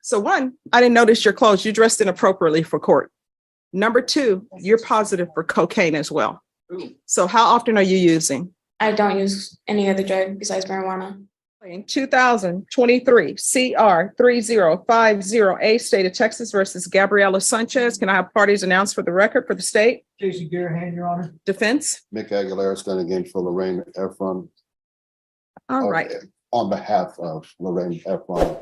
So one, I didn't notice your clothes. You dressed inappropriately for court. Number two, you're positive for cocaine as well. So how often are you using? I don't use any other drug besides marijuana. In 2023, CR 3050A, State of Texas versus Gabriella Sanchez. Can I have parties announced for the record for the state? Jason Garahan, Your Honor. Defense? Nick Aguilera standing in for Lorraine Efron. All right. On behalf of Lorraine Efron.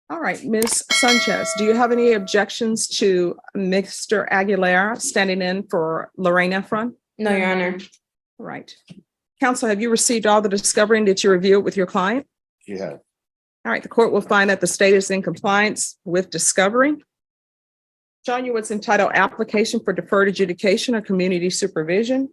All right, Ms. Sanchez, do you have any objections to Mr. Aguilera standing in for Lorraine Efron? No, Your Honor. All right. Counsel, have you received all the discovery and did you review it with your client? She has. All right, the court will find that the state is in compliance with discovery. Showing you what's entitled application for deferred adjudication or community supervision.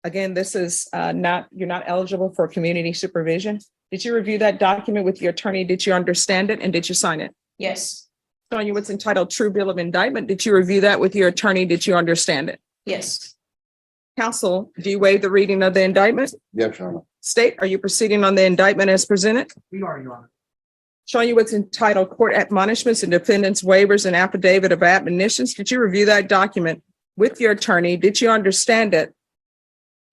Again, this is you're not eligible for community supervision. Did you review that document with your attorney? Did you understand it and did you sign it? Yes. Showing you what's entitled true bill of indictment. Did you review that with your attorney? Did you understand it? Yes. Counsel, do you waive the reading of the indictment? Yes, Your Honor. State, are you proceeding on the indictment as presented? We are, Your Honor. Showing you what's entitled court admonishments and defendants waivers and affidavit of admonitions. Did you review that document with your attorney? Did you understand it?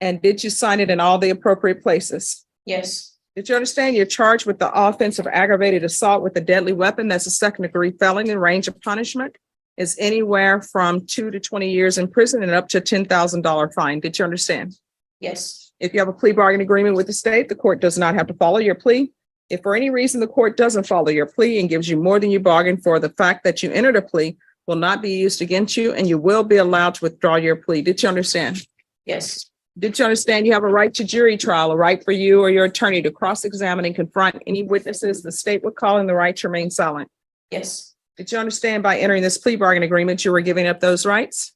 And did you sign it in all the appropriate places? Yes. Did you understand you're charged with the offense of aggravated assault with a deadly weapon? That's a second-degree felony. Range of punishment is anywhere from 2 to 20 years in prison and up to $10,000 fine. Did you understand? Yes. If you have a plea bargain agreement with the state, the court does not have to follow your plea. If for any reason the court doesn't follow your plea and gives you more than you bargained for, the fact that you entered a plea will not be used against you and you will be allowed to withdraw your plea. Did you understand? Yes. Did you understand you have a right to jury trial, a right for you or your attorney to cross-examine and confront any witnesses the state would call in the right to remain silent? Yes. Did you understand by entering this plea bargain agreement, you were giving up those rights?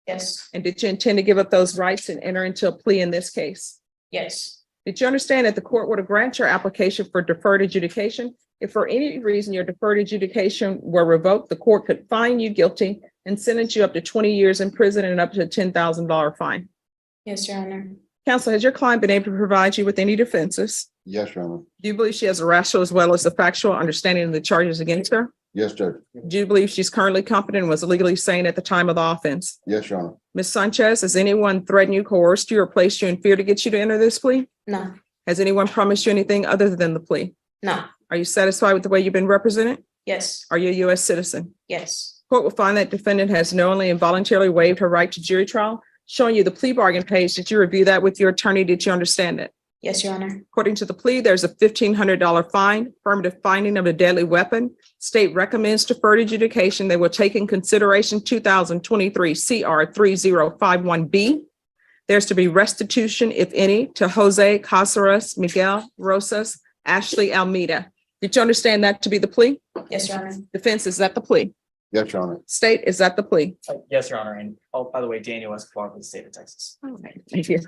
Yes. And did you intend to give up those rights and enter into a plea in this case? Yes. Did you understand that the court would grant your application for deferred adjudication? If for any reason your deferred adjudication were revoked, the court could find you guilty and sentence you up to 20 years in prison and up to a $10,000 fine. Yes, Your Honor. Counsel, has your client been able to provide you with any defenses? Yes, Your Honor. Do you believe she has a rational as well as the factual understanding of the charges against her? Yes, Judge. Do you believe she's currently competent and was legally sane at the time of the offense? Yes, Your Honor. Ms. Sanchez, has anyone threatened you, coerced you, or placed you in fear to get you to enter this plea? No. Has anyone promised you anything other than the plea? No. Are you satisfied with the way you've been represented? Yes. Are you a U.S. citizen? Yes. Court will find that defendant has knowingly and voluntarily waived her right to jury trial. Showing you the plea bargain page. Did you review that with your attorney? Did you understand it? Yes, Your Honor. According to the plea, there's a $1,500 fine, affirmative finding of a deadly weapon. State recommends deferred adjudication. They will take in consideration 2023 CR 3051B. There's to be restitution, if any, to Jose Gyos, Miguel Rosas, Ashley Almeida. Did you understand that to be the plea? Yes, Your Honor. Defense, is that the plea? Yes, Your Honor. State, is that the plea? Yes, Your Honor. And by the way, Daniel Escobar for the state of Texas. Thank you.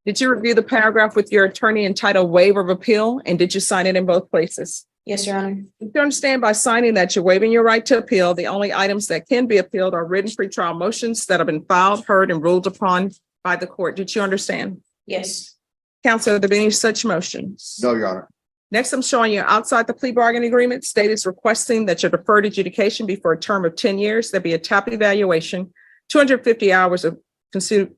Did you review the paragraph with your attorney entitled waiver of appeal? And did you sign it in both places? Yes, Your Honor. You understand by signing that you're waiving your right to appeal. The only items that can be appealed are written pretrial motions that have been filed, heard, and ruled upon by the court. Did you understand? Yes. Counsel, are there any such motions? No, Your Honor. Next, I'm showing you outside the plea bargain agreement. State is requesting that your deferred adjudication be for a term of 10 years. There'll be a TAP evaluation, 250 hours of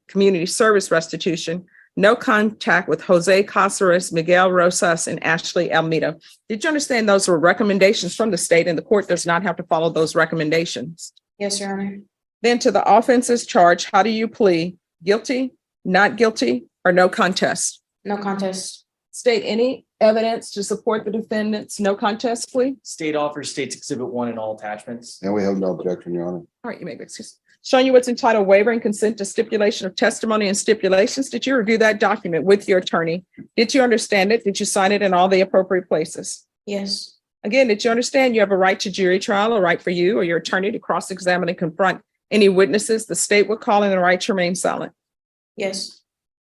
community service restitution, no contact with Jose Gyos, Miguel Rosas, and Ashley Almeida. Did you understand those were recommendations from the state and the court does not have to follow those recommendations? Yes, Your Honor. Then to the offenses charged, how do you plead? Guilty, not guilty, or no contest? No contest. State any evidence to support the defendant's no contest plea? State offers States Exhibit 1 in all attachments. And we have no objection, Your Honor. All right, you may be excused. Showing you what's entitled waiver and consent to stipulation of testimony and stipulations. Did you review that document with your attorney? Did you understand it? Did you sign it in all the appropriate places? Yes. Again, did you understand you have a right to jury trial, a right for you or your attorney to cross-examine and confront any witnesses the state would call in the right to remain silent? Yes.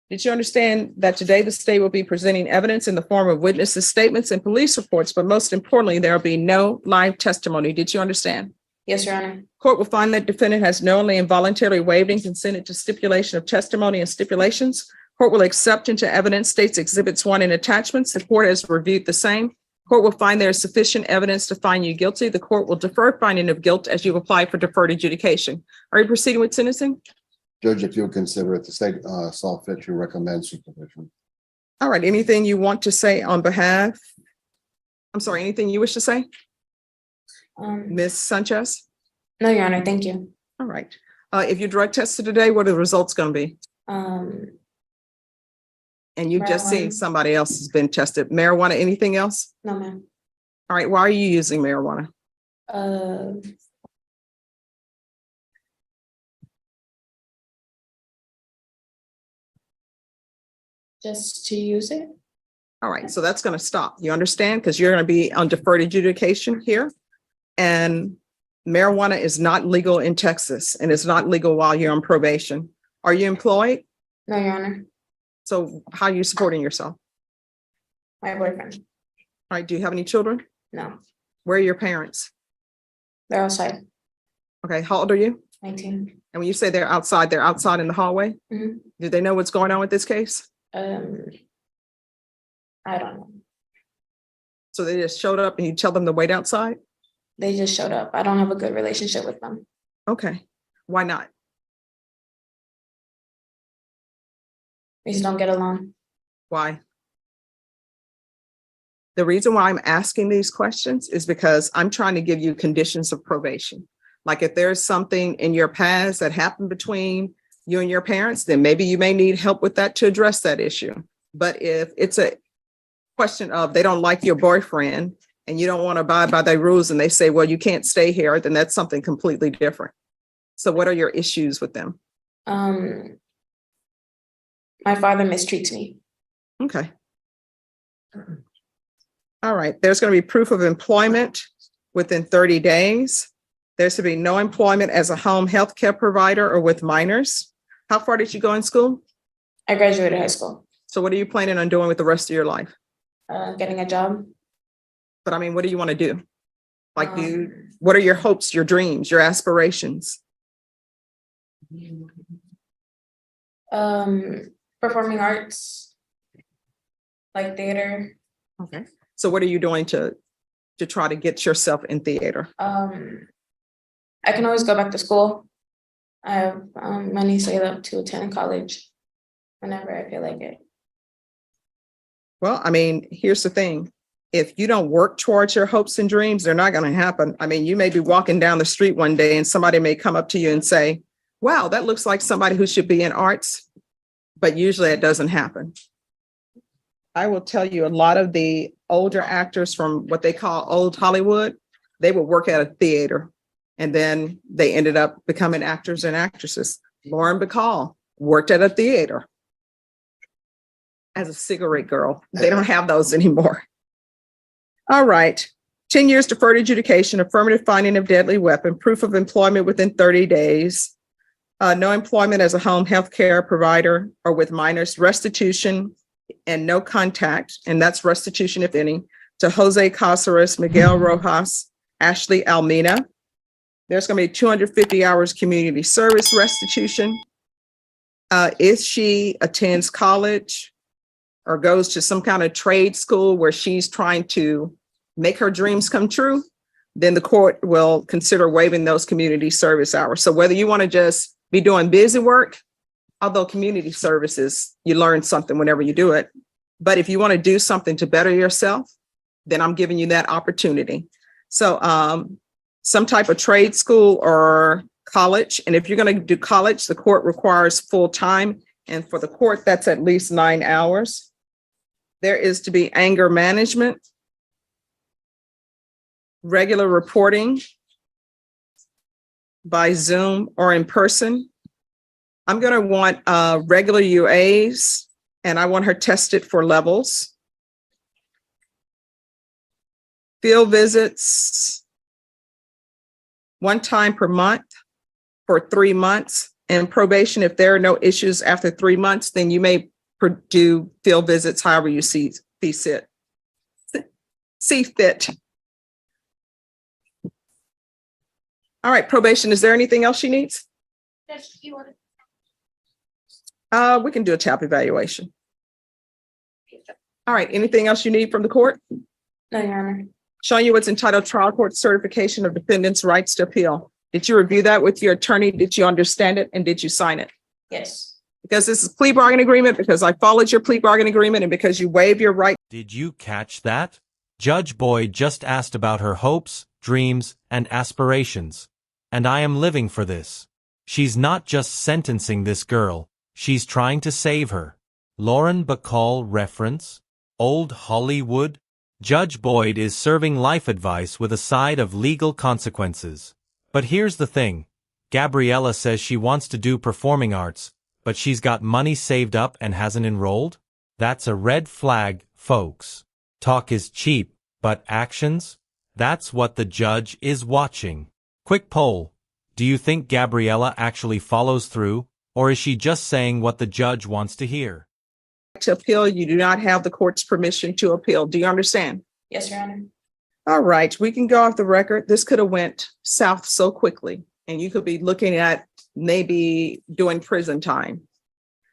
Did you understand that today the state will be presenting evidence in the form of witnesses' statements and police reports, but most importantly, there will be no live testimony? Did you understand? Yes, Your Honor. Court will find that defendant has knowingly and voluntarily waived and consented to stipulation of testimony and stipulations. Court will accept into evidence States Exhibits 1 and attachments. The court has reviewed the same. Court will find there is sufficient evidence to find you guilty. The court will defer finding of guilt as you apply for deferred adjudication. Are you proceeding with sentencing? Judge, if you'll consider it, the state saw fit to recommend supervision. All right, anything you want to say on behalf? I'm sorry, anything you wish to say? Ms. Sanchez? No, Your Honor, thank you. All right. If you drug tested today, what are the results going to be? And you've just seen Marijuana. somebody else has been tested. Marijuana, anything else? No, ma'am. All right, why are you using marijuana? Just to use it? All right, so that's going to stop. You understand? Because you're going to be on deferred adjudication here. And marijuana is not legal in Texas and it's not legal while you're on probation. Are you employed? No, Your Honor. So how are you supporting yourself? My boyfriend. All right, do you have any children? No, Where are your parents? they're outside. Okay, how old are you? 19. And when you say they're outside in the hallway? Mhm. Do they know what's going on with this case? I don't know. So they just showed up and you tell them to wait outside? They just showed up. I don't have a good relationship with them. Okay, why not? We just don't get along. Why? The reason why I'm asking these questions is because I'm trying to give you conditions of probation. Like if there's something in your past that happened between you and your parents, then maybe you may need help with that to address that issue. But if it's a question of they don't like your boyfriend and you don't want to abide by their rules and they say, well, you can't stay here, then that's something completely different. So what are your issues with them? My father mistreats me. Okay. All right, there's going to be proof of employment within 30 days. There's to be no employment as a home health care provider or with minors. How far did you go in school? I graduated high school. So what are you planning on doing with the rest of your life? Getting a job. But I mean, what do you want to do? Like what are your hopes, your dreams, your aspirations? Performing arts, like theater. Okay. So what are you doing to try to get yourself in theater? I can always go back to school. I have money saved up to attend college whenever I feel like it. Well, I mean, here's the thing. If you don't work towards your hopes and dreams, they're not going to happen. I mean, you may be walking down the street one day and somebody may come up to you and say, wow, that looks like somebody who should be in arts. But usually it doesn't happen. I will tell you, a lot of the older actors from what they call old Hollywood, they would work at a theater and then they ended up becoming actors and actresses. Lauren Bacall worked at a theater as a cigarette girl. They don't have those anymore. All right. 10 years deferred adjudication, affirmative finding of deadly weapon, proof of employment within 30 days, no employment as a home health care provider or with minors, restitution and no contact, and that's restitution, if any, to Jose Gyos, Miguel Rojas, Ashley Almina. There's going to be 250 hours community service restitution. If she attends college or goes to some kind of trade school where she's trying to make her dreams come true, then the court will consider waiving those community service hours. So whether you want to just be doing busy work, although community services, you learn something whenever you do it. But if you want to do something to better yourself, then I'm giving you that opportunity. So some type of trade school or college. And if you're going to do college, the court requires full time. And for the court, that's at least 9 hours. There is to be anger management, regular reporting by Zoom or in person. I'm going to want regular UAs, and I want her tested for levels. Field visits 1 time per month for 3 months. And probation, if there are no issues after 3 months, then you may do field visits however you see fit. All right, probation, is there anything else she needs? We can do a TAP evaluation. All right, anything else you need from the court? No, Your Honor. Showing you what's entitled Trial Court Certification of Defendant's Rights to Appeal. Did you review that with your attorney? Did you understand it? And did you sign it? Yes. Because this is plea bargain agreement, because I followed your plea bargain agreement, and because you waive your right. Did you catch that? Judge Boyd just asked about her hopes, dreams, and aspirations. And I am living for this. She's not just sentencing this girl, she's trying to save her. Lauren Bacall reference? Old Hollywood? Judge Boyd is serving life advice with a side of legal consequences. But here's the thing. Gabriella says she wants to do performing arts, but she's got money saved up and hasn't enrolled? That's a red flag, folks. Talk is cheap, but actions? That's what the judge is watching. Quick poll. Do you think Gabriella actually follows through, or is she just saying what the judge wants to hear? To appeal, you do not have the court's permission to appeal. Do you understand? Yes, Your Honor. All right, we can go off the record. This could have went south so quickly, and you could be looking at maybe doing prison time.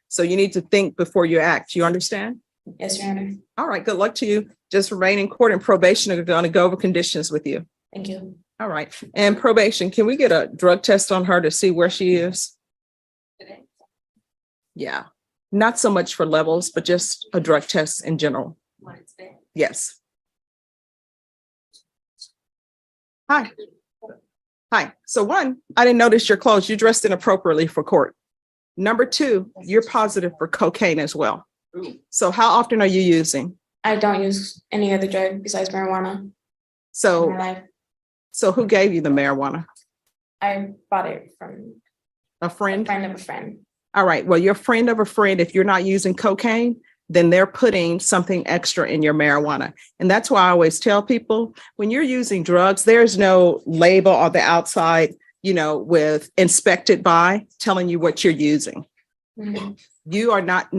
So you need to think before you act. You understand? Yes, Your Honor. All right, good luck to you. Just remain in court, and probation are going to go over conditions with you. Thank you. All right, and probation, can we get a drug test on her to see where she is? Today? Yeah, not so much for levels, but just a drug test in general. Yes. Hi. Hi. So one, I didn't notice your clothes. You dressed inappropriately for court. Number two, you're positive for cocaine as well. So how often are you using? I don't use any other drug besides marijuana in So, my life. so who gave you the marijuana? I bought it from A a friend? friend of a friend. All right. Well, your friend of a friend, if you're not using cocaine, then they're putting something extra in your marijuana. And that's why I always tell people, when you're using drugs, there's no label on the outside, with inspected by telling you what you're using. Mhm. You are not,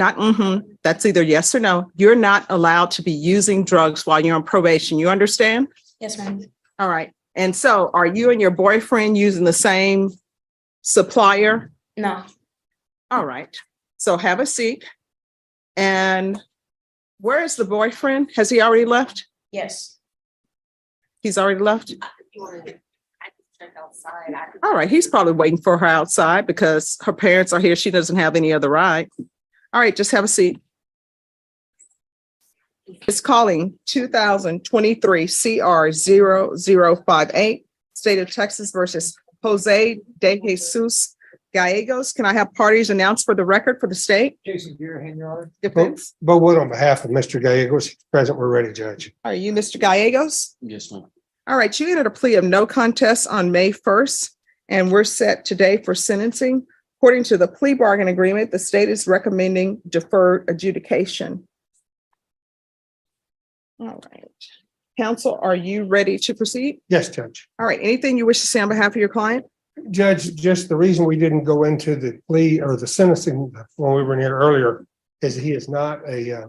that's either yes or no. You're not allowed to be using drugs while you're on probation. You understand? Yes, ma'am. All right. And so are you and your boyfriend using the same supplier? No. All right. So have a seat. And where is the boyfriend? Has he already left? Yes. He's already left? All right. He's probably waiting for her outside because her parents are here. She doesn't have any other ride. All right. Just have a seat. It's calling 2023 CR 0058, State of Texas versus Jose Gyos. Gallegos. Can I have parties announced for the record for the state? Jason Gearhand, Your Honor. Defense. Bo Wood on behalf of Mr. Gallegos, he's present, we're ready, Judge. Are you Mr. Gallegos? Yes, ma'am. All right, you entered a plea of no contest on May 1st, and we're set today for sentencing. According to the plea bargain agreement, the state is recommending deferred adjudication. All right. Counsel, are you ready to proceed? Yes, Judge. All right, anything you wish to say on behalf of your client? Judge, just the reason we didn't go into the plea or the sentencing when we were in here earlier is he is not a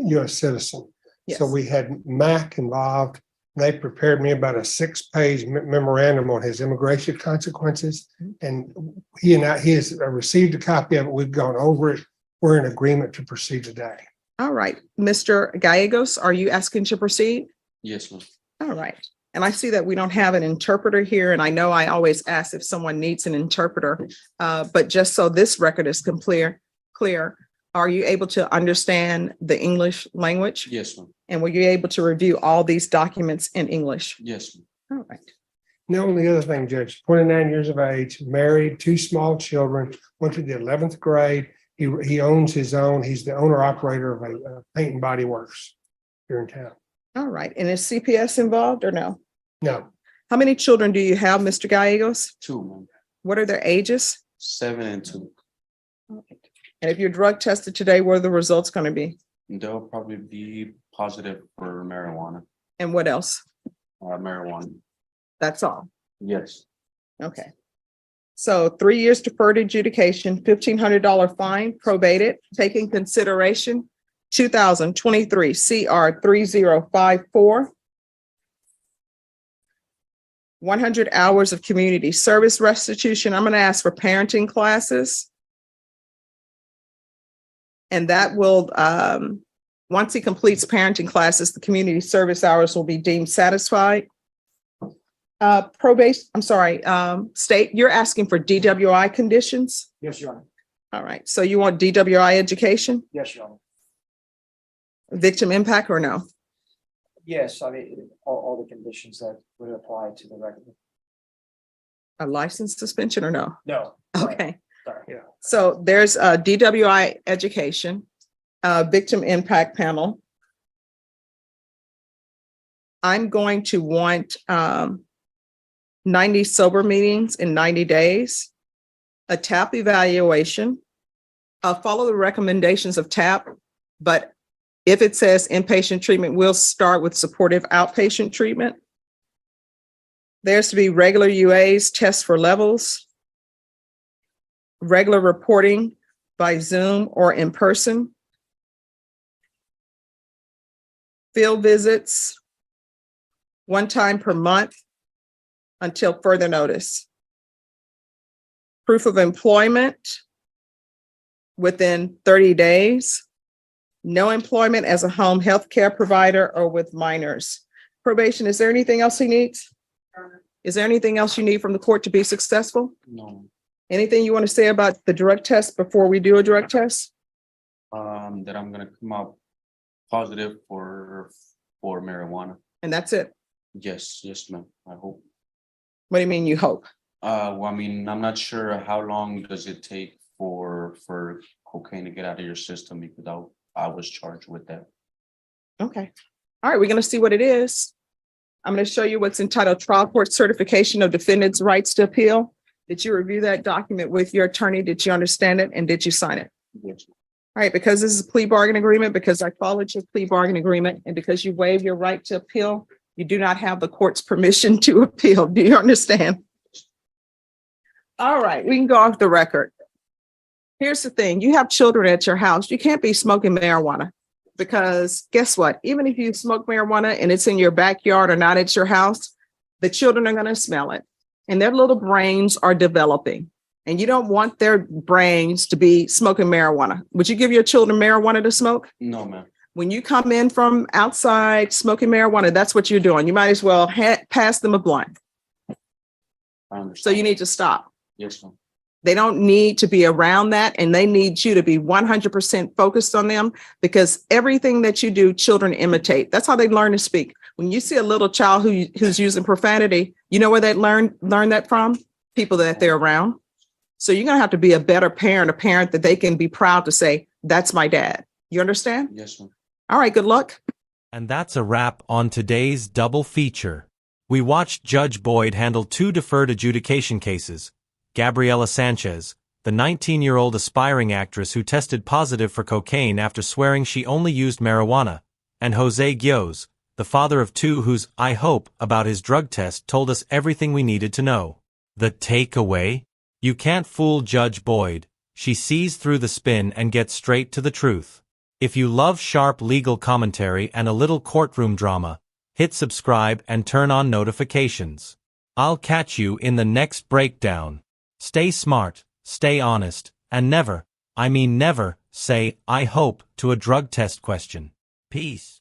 U.S. citizen. Yes. So we had MAC involved. They prepared me about a 6-page memorandum on his immigration consequences. And he has received a copy of it. We've gone over it. We're in agreement to proceed today. All right, Mr. Gallegos, are you asking to proceed? Yes, ma'am. All right. And I see that we don't have an interpreter here, and I know I always ask if someone needs an interpreter, but just so this record is clear, are you able to understand the English language? Yes, ma'am. And were you able to review all these documents in English? Yes, ma'am. All right. The only other thing, Judge, 29 years of age, married, 2 small children, went to the 11th grade. He owns his own. He's the owner operator of a paint and body works here in town. All right. And is CPS involved or no? No, How many children do you have, Mr. Gallegos? 2, ma'am. What are their ages? 7 and 2. All right. And if you're drug tested today, what are the results going to be? They'll probably be positive for marijuana. And what else? Marijuana. That's all. Yes. Okay. So 3 years deferred adjudication, $1,500 fine, probated, taking consideration 2023 CR 3054. 100 hours of community service restitution. I'm going to ask for parenting classes. And that will, Once he completes parenting classes, the community service hours will be deemed satisfied. State, you're asking for DWI conditions? Yes, Your Honor. All right, so you want DWI education, Yes, Your Honor. victim impact or no? Yes, I mean, all the conditions that would apply to the record. A license suspension or no? No. Okay, Sorry. Yeah. so there's a DWI education, victim impact panel. I'm going to want 90 sober meetings in 90 days, a TAP evaluation. I'll follow the recommendations of TAP, but if it says inpatient treatment, we'll start with supportive outpatient treatment. There's to be regular UAs, tests for levels, regular reporting by Zoom or in person, field visits, one time per month until further notice. Proof of employment within 30 days. No employment as a home health care provider or with minors. Probation, is there anything else he needs? Is there anything else you need from the court to be successful? No, Anything you want to say about the drug test before we do a drug test? that I'm gonna come out positive for marijuana. And that's it. Yes, ma'am, I hope. What do you mean you hope? Well, I mean, I'm not sure how long does it take for cocaine to get out of your system because I was charged with that. Okay. All right, we're going to see what it is. I'm going to show you what's entitled Trial Court Certification of Defendant's Rights to Appeal. Did you review that document with your attorney? Did you understand it? And did you sign it? Yes. All right, because this is a plea bargain agreement, because I followed your plea bargain agreement, and because you waive your right to appeal, you do not have the court's permission to appeal. Do you understand? All right, we can go off the record. Here's the thing. You have children at your house. You can't be smoking marijuana because guess what? Even if you smoke marijuana and it's in your backyard or not at your house, the children are going to smell it and their little brains are developing. And you don't want their brains to be smoking marijuana. Would you give your children marijuana to smoke? No, ma'am. When you come in from outside smoking marijuana, that's what you're doing. You might as well pass them a blunt. I So understand. you need to stop. Yes, ma'am. They don't need to be around that, and they need you to be 100% focused on them because everything that you do, children imitate. That's how they learn to speak. When you see a little child who's using profanity, you know where they learn that from? People that they're around. So you're going to have to be a better parent, a parent that they can be proud to say, that's my dad. You understand? Yes, ma'am. All right, good luck. And that's a wrap on today's double feature. We watched Judge Boyd handle 2 deferred adjudication cases. Gabriella Sanchez, the 19-year-old aspiring actress who tested positive for cocaine after swearing she only used marijuana, and Jose Gyos, the father of 2 whose "I hope" about his drug test told us everything we needed to know. The takeaway? You can't fool Judge Boyd. She sees through the spin and gets straight to the truth. If you love sharp legal commentary and a little courtroom drama, hit subscribe and turn on notifications. I'll catch you in the next breakdown. Stay smart, stay honest, and never, I mean never, say "I hope" to a drug test question. Peace.